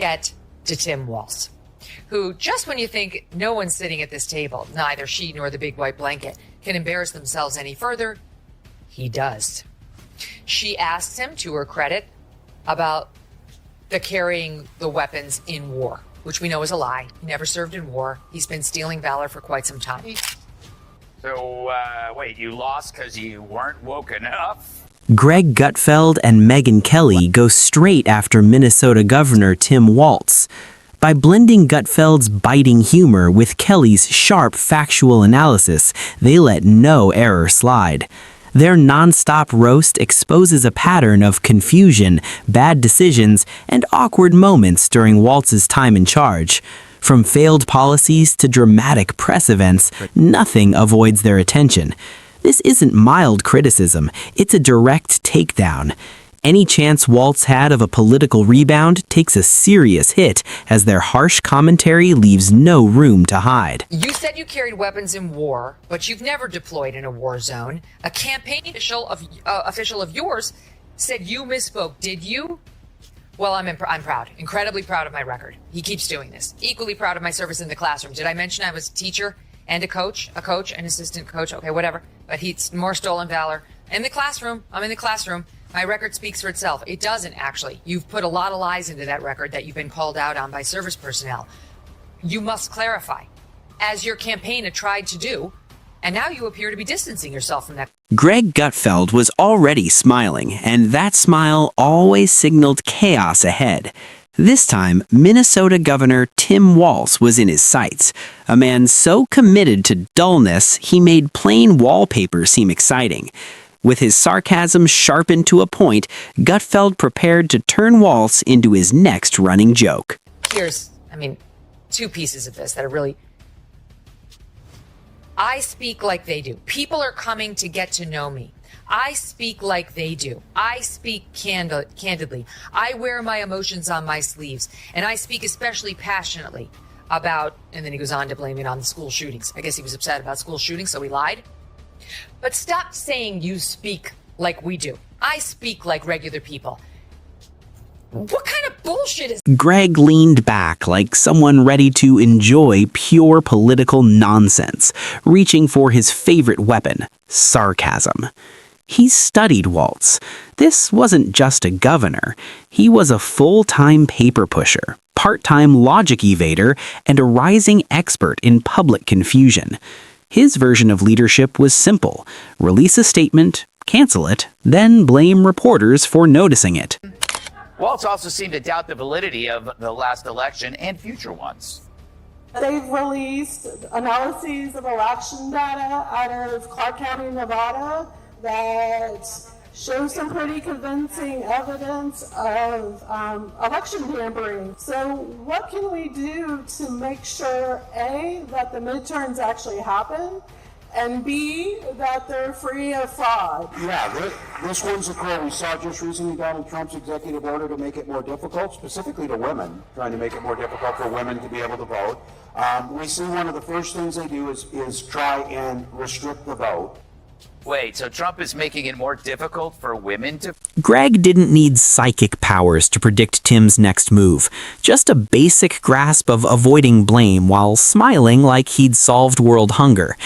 get to Tim Walz, who, just when you think no one's sitting at this table, neither she nor the big white blanket, can embarrass themselves any further, he does. She asks him, to her credit, about the carrying the weapons in war, which we know is a lie. He never served in war. He's been stealing valor for quite some time. So, wait, you lost because you weren't woke enough? Greg Gutfeld and Megyn Kelly go straight after Minnesota Governor Tim Walz. By blending Gutfeld's biting humor with Kelly's sharp factual analysis, they let no error slide. Their nonstop roast exposes a pattern of confusion, bad decisions, and awkward moments during Walz's time in charge. From failed policies to dramatic press events, nothing avoids their attention. This isn't mild criticism, it's a direct takedown. Any chance Walz had of a political rebound takes a serious hit, as their harsh commentary leaves no room to hide. You said you carried weapons in war, but you've never deployed in a war zone. A campaign official of yours said you misspoke, did you? Well, I'm proud, incredibly proud of my record. He keeps doing this. Equally proud of my service in the classroom. Did I mention I was a teacher and a coach, an assistant coach? Okay, whatever. But he's more stolen valor. In the classroom, I'm in the classroom. My record speaks for itself. It doesn't, actually. You've put a lot of lies into that record that you've been called out on by service personnel. You must clarify, as your campaign had tried to do, and now you appear to be distancing yourself from that. Greg Gutfeld was already smiling, and that smile always signaled chaos ahead. This time, Minnesota Governor Tim Walz was in his sights. A man so committed to dullness, he made plain wallpaper seem exciting. With his sarcasm sharpened to a point, Gutfeld prepared to turn Walz into his next running joke. Here's, two pieces of this that are really... I speak like they do. People are coming to get to know me. I speak like they do. I speak candidly. I wear my emotions on my sleeves, and I speak especially passionately about, and then he goes on to blame it on the school shootings. I guess he was upset about school shootings, so he lied. But stop saying you speak like we do. I speak like regular people. What kind of bullshit is... Greg leaned back like someone ready to enjoy pure political nonsense, reaching for his favorite weapon, sarcasm. He studied Walz. This wasn't just a governor. He was a full-time paper pusher, part-time logic evader, and a rising expert in public confusion. His version of leadership was simple: release a statement, cancel it, then blame reporters for noticing it. Walz also seemed to doubt the validity of the last election and future ones. They've released analyses of election data out of Clark County, Nevada, that show some pretty convincing evidence of election tampering. So what can we do to make sure, A, that the midterms actually happen, and B, that they're free of fraud? Yeah, this one's occurred. We saw just recently Donald Trump's executive order to make it more difficult, specifically to women, trying to make it more difficult for women to be able to vote. We see one of the first things they do is try and restrict the vote. Wait, so Trump is making it more difficult for women to... Greg didn't need psychic powers to predict Tim's next move, just a basic grasp of avoiding blame while smiling like he'd solved world hunger.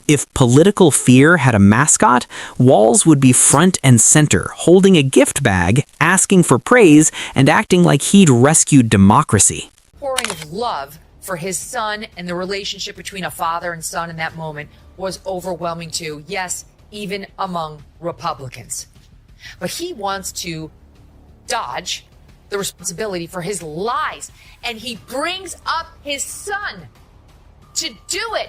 If political fear had a mascot, Walz would be front and center, holding a gift bag, asking for praise, and acting like he'd rescued democracy. Pouring of love for his son and the relationship between a father and son in that moment was overwhelming too. Yes, even among Republicans. But he wants to dodge the responsibility for his lies, and he brings up his son to do it.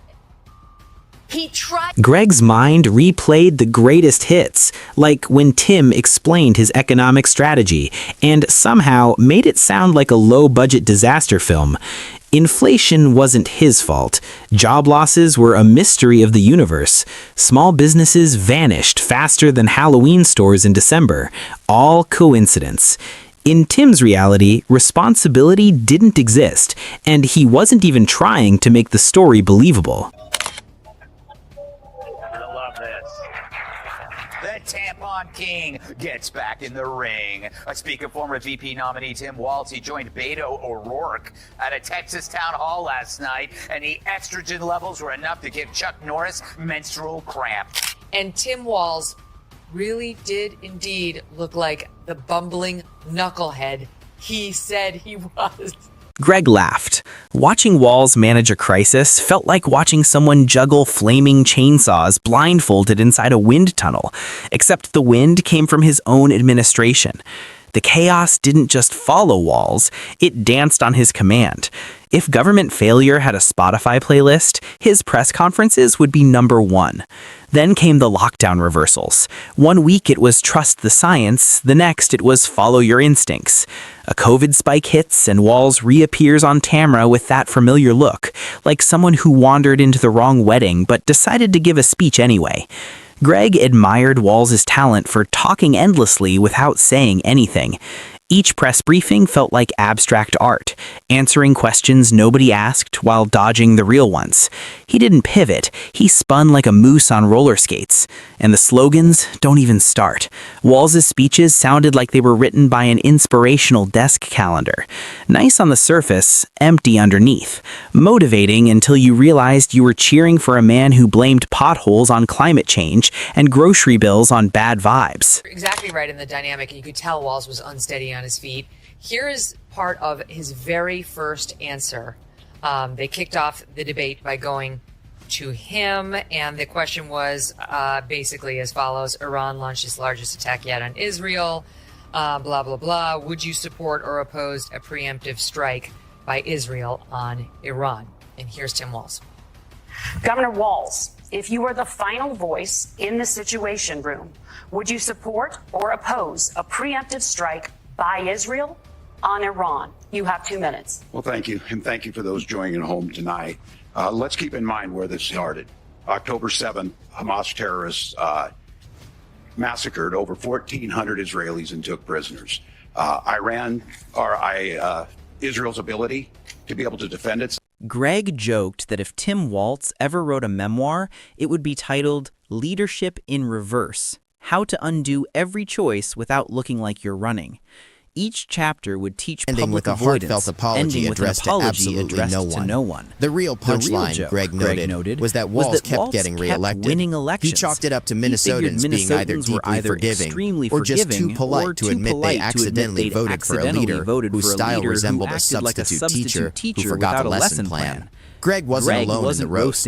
Greg's mind replayed the greatest hits, like when Tim explained his economic strategy, and somehow made it sound like a low-budget disaster film. Inflation wasn't his fault. Job losses were a mystery of the universe. Small businesses vanished faster than Halloween stores in December. All coincidence. In Tim's reality, responsibility didn't exist, and he wasn't even trying to make the story believable. I love this. The tampon Iran king gets back in the ring. Speaking of former VP nominee Tim Walz, he joined Beto O'Rourke at a Texas town hall last night, and the estrogen levels were enough to give Chuck Norris menstrual cramp. And Tim Walz really did indeed look like the bumbling knucklehead he said he was. Greg laughed. Watching Walz manage a crisis felt like watching someone juggle flaming chainsaws blindfolded inside a wind tunnel, except the wind came from his own administration. The chaos didn't just follow Walz, it danced on his command. If government failure had a Spotify playlist, his press conferences would be #1. Then came the lockdown reversals. One week it was trust the science, the next it was follow your instincts. A COVID spike hits and Walz reappears on camera with that familiar look, like someone who wandered into the wrong wedding but decided to give a speech anyway. Greg admired Walz's talent for talking endlessly without saying anything. Each press briefing felt like abstract art, answering questions nobody asked while dodging the real ones. He didn't pivot, he spun like a moose on roller skates. And the slogans don't even start. Walz's speeches sounded like they were written by an inspirational desk calendar. Nice on the surface, empty underneath. Motivating until you realized you were cheering for a man who blamed potholes on climate change and grocery bills on bad vibes. You're exactly right in the dynamic, and you could tell Walz was unsteady on his feet. Here is part of his very first answer. They kicked off the debate by going to him, and the question was basically as follows: Iran launched its largest attack yet on Israel, blah, blah, blah. Would you support or oppose a preemptive strike by Israel on Iran? And here's Tim Walz. Governor Walz, if you were the final voice in the Situation Room, would you support or oppose a preemptive strike by Israel on Iran? You have 2 minutes. Well, thank you. And thank you for those joining at home tonight. Let's keep in mind where this started. October 7th, Hamas terrorists massacred over 1,400 Israelis and took prisoners. Israel's ability to be able to defend itself. Greg joked that if Tim Walz ever wrote a memoir, it would be titled Leadership in Reverse: How to Undo Every Choice Without Looking Like You're Running. Each chapter would teach ending public with a avoidance, heartfelt apology addressed to absolutely no one. The real punchline, Greg noted, was that Walz kept getting reelected. Winning elections. He chalked it up to Minnesotans being either deeply forgiving or just too polite to admit they accidentally voted for a leader whose style resembled a substitute teacher who forgot the lesson plan. Greg wasn't alone in the roast.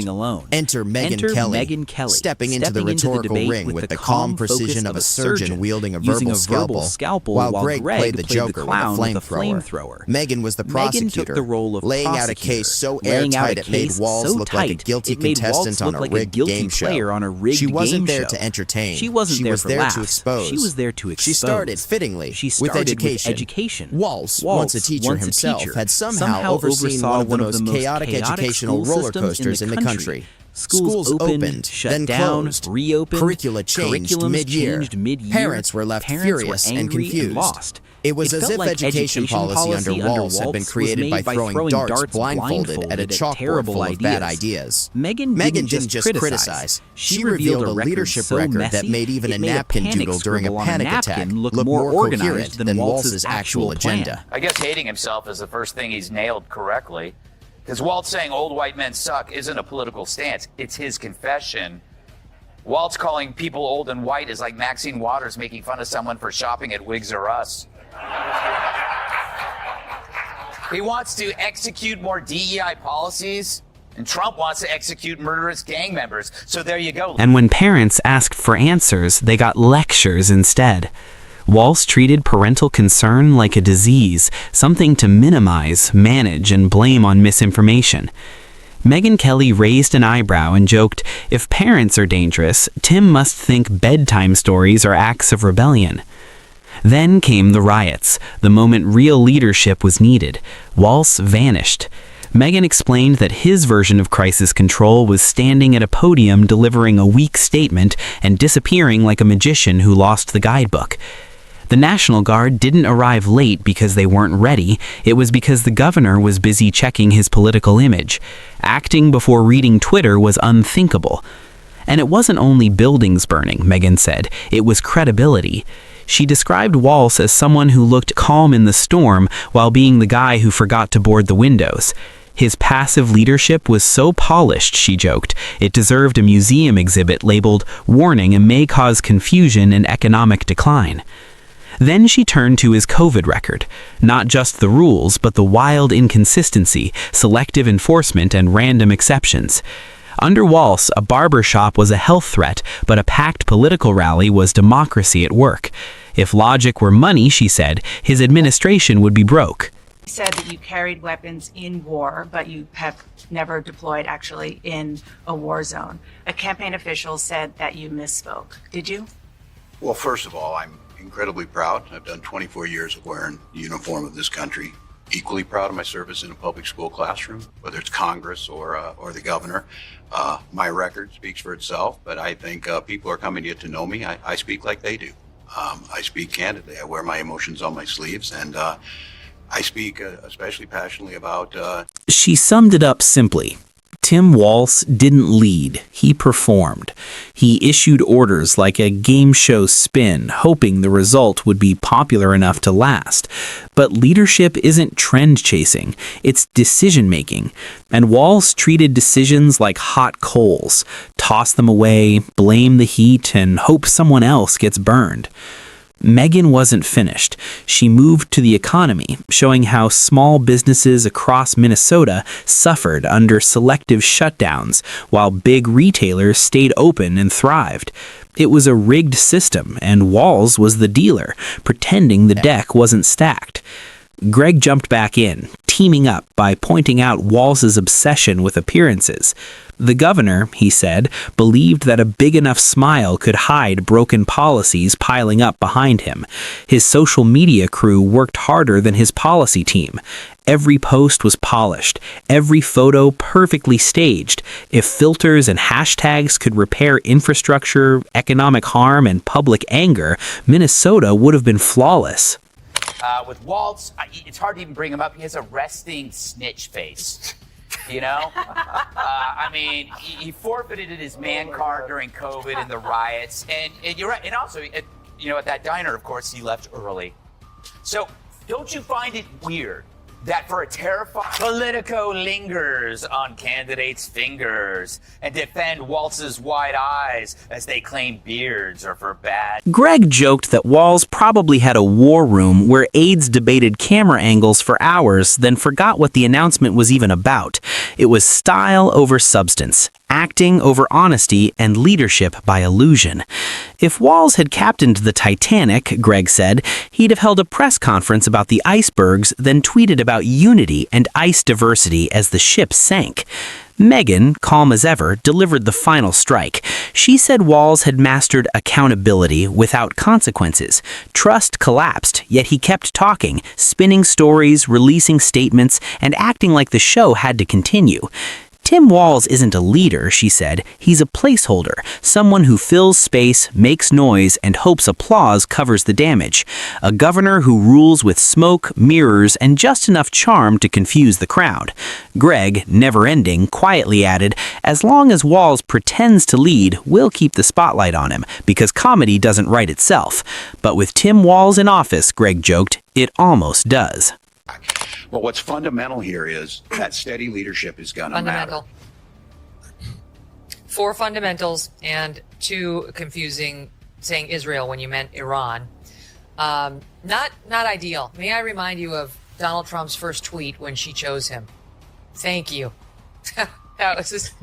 Enter Megyn Kelly, stepping into the rhetorical ring with the calm precision of a surgeon wielding a verbal scalpel, while Greg played the Joker with a flamethrower. Megyn was the prosecutor, laying out a case so airtight it made Walz look like a guilty contestant on a rigged game show. She wasn't there to entertain. She was there to expose. She was there to expose. She started fittingly with education. Walz, once a teacher himself, had somehow overseen one of the most chaotic educational roller coasters in the country. Schools opened, shut down, reopened, curricula changed mid-year. Parents were left furious and confused. It was as if education policy under Walz had been created by throwing darts blindfolded at a chalkboard full of bad ideas. Megyn didn't just criticize. She revealed a leadership record that made even a napkin doodle during a panic attack look more organized than Walz's actual agenda. I guess hating himself is the first thing he's nailed correctly. Because Walz saying old white men suck isn't a political stance. It's his confession. Walz calling people old and white is like Maxine Waters making fun of someone for shopping at Wigs R Us. He wants to execute more DEI policies, and Trump wants to execute murderous gang members. So there you go. And when parents asked for answers, they got lectures instead. Walz treated parental concern like a disease, something to minimize, manage, and blame on misinformation. Megyn Kelly raised an eyebrow and joked, if parents are dangerous, Tim must think bedtime stories are acts of rebellion. Then came the riots, the moment real leadership was needed. Walz vanished. Megyn explained that his version of crisis control was standing at a podium delivering a weak statement and disappearing like a magician who lost the guidebook. The National Guard didn't arrive late because they weren't ready. It was because the governor was busy checking his political image. Acting before reading Twitter was unthinkable. And it wasn't only buildings burning, Megyn said. It was credibility. She described Walz as someone who looked calm in the storm while being the guy who forgot to board the windows. His passive leadership was so polished, she joked, it deserved a museum exhibit labeled "Warning, it may cause confusion and economic decline." Then she turned to his COVID record. Not just the rules, but the wild inconsistency, selective enforcement, and random exceptions. Under Walz, a barber shop was a health threat, but a packed political rally was democracy at work. If logic were money, she said, his administration would be broke. You said that you carried weapons in war, but you have never deployed actually in a war zone. A campaign official said that you misspoke. Did you? Well, first of all, I'm incredibly proud. I've done 24 years of wearing the uniform of this country. Equally proud of my service in a public school classroom, whether it's Congress or the governor. My record speaks for itself, but I think people are coming to get to know me. I speak like they do. I speak candidly. I wear my emotions on my sleeves, and I speak especially passionately about... She summed it up simply. Tim Walz didn't lead, he performed. He issued orders like a game show spin, hoping the result would be popular enough to last. But leadership isn't trend chasing, it's decision making. And Walz treated decisions like hot coals. Toss them away, blame the heat, and hope someone else gets burned. Megyn wasn't finished. She moved to the economy, showing how small businesses across Minnesota suffered under selective shutdowns, while big retailers stayed open and thrived. It was a rigged system, and Walz was the dealer, pretending the deck wasn't stacked. Greg jumped back in, teaming up by pointing out Walz's obsession with appearances. The governor, he said, believed that a big enough smile could hide broken policies piling up behind him. His social media crew worked harder than his policy team. Every post was polished, every photo perfectly staged. If filters and hashtags could repair infrastructure, economic harm, and public anger, Minnesota would have been flawless. With Walz, it's hard to even bring him up. He has a resting snitch face. You know? I mean, he forfeited his man card during COVID and the riots. And you're right. And also, at that diner, of course, he left early. So don't you find it weird that for a terrified Politico lingers on candidates' fingers and defend Walz's wide eyes as they claim beards are for bad? Greg joked that Walz probably had a war room where aides debated camera angles for hours, then forgot what the announcement was even about. It was style over substance, acting over honesty, and leadership by illusion. If Walz had captained the Titanic, Greg said, he'd have held a press conference about the icebergs, then tweeted about unity and ice diversity as the ship sank. Megyn, calm as ever, delivered the final strike. She said Walz had mastered accountability without consequences. Trust collapsed, yet he kept talking, spinning stories, releasing statements, and acting like the show had to continue. Tim Walz isn't a leader, she said. He's a placeholder, someone who fills space, makes noise, and hopes applause covers the damage. A governor who rules with smoke, mirrors, and just enough charm to confuse the crowd. Greg, never ending, quietly added, as long as Walz pretends to lead, we'll keep the spotlight on him, because comedy doesn't write itself. But with Tim Walz in office, Greg joked, it almost does. Well, what's fundamental here is that steady leadership is going to matter. 4 fundamentals and 2 confusing, saying Israel when you meant Iran. Not ideal. May I remind you of Donald Trump's first tweet when she chose him? Thank you. That was just...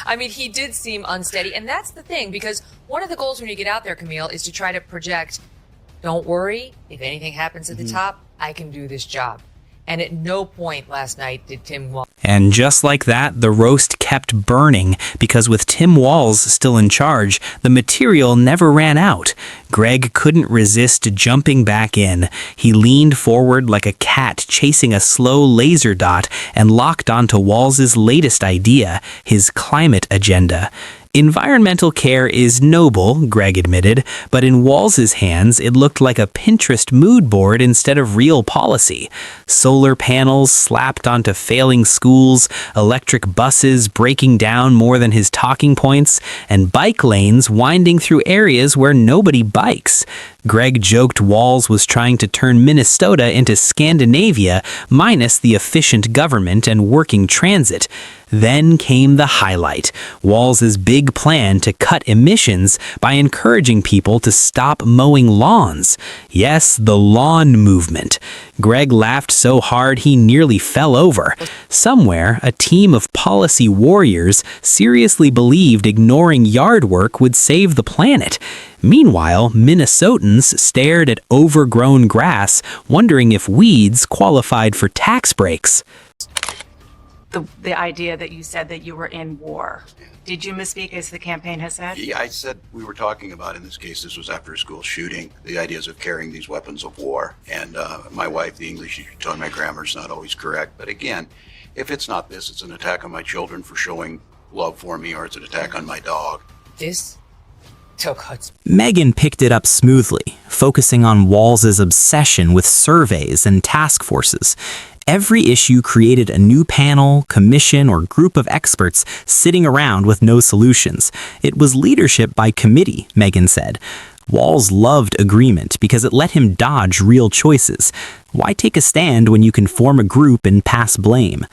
I mean, he did seem unsteady. And that's the thing, because one of the goals when you get out there, Camille, is to try to project, don't worry, if anything happens at the top, I can do this job. And at no point last night did Tim Walz. And just like that, the roast kept burning, because with Tim Walz still in charge, the material never ran out. Greg couldn't resist jumping back in. He leaned forward like a cat chasing a slow laser dot and locked onto Walz's latest idea, his climate agenda. Environmental care is noble, Greg admitted, but in Walz's hands it looked like a Pinterest mood board instead of real policy. Solar panels slapped onto failing schools, electric buses breaking down more than his talking points, and bike lanes winding through areas where nobody bikes. Greg joked Walz was trying to turn Minnesota into Scandinavia, minus the efficient government and working transit. Then came the highlight, Walz's big plan to cut emissions by encouraging people to stop mowing lawns. Yes, the lawn movement. Greg laughed so hard he nearly fell over. Somewhere, a team of policy warriors seriously believed ignoring yard work would save the planet. Meanwhile, Minnesotans stared at overgrown grass, wondering if weeds qualified for tax breaks. The idea that you said that you were in war. Did you misspeak as the campaign has said? Yeah, I said we were talking about, in this case, this was after a school shooting, the ideas of carrying these weapons of war. And my wife, the English teacher, told me my grammar's not always correct. But again, if it's not this, it's an attack on my children for showing love for me, or it's an attack on my dog. This took Hutzpah. Megyn picked it up smoothly, focusing on Walz's obsession with surveys and task forces. Every issue created a new panel, commission, or group of experts sitting around with no solutions. It was leadership by committee, Megyn said. Walz loved agreement because it let him dodge real choices. Why take a stand when you can form a group and pass blame?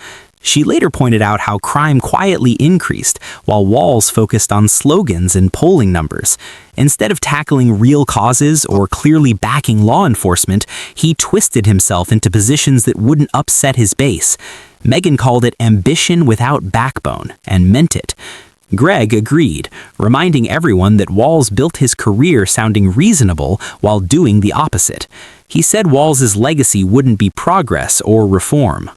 She later pointed out how crime quietly increased, while Walz focused on slogans and polling numbers. Instead of tackling real causes or clearly backing law enforcement, he twisted himself into positions that wouldn't upset his base. Megyn called it ambition without backbone, and meant it. Greg agreed, reminding everyone that Walz built his career sounding reasonable while doing the opposite. He said Walz's legacy wouldn't be progress or reform,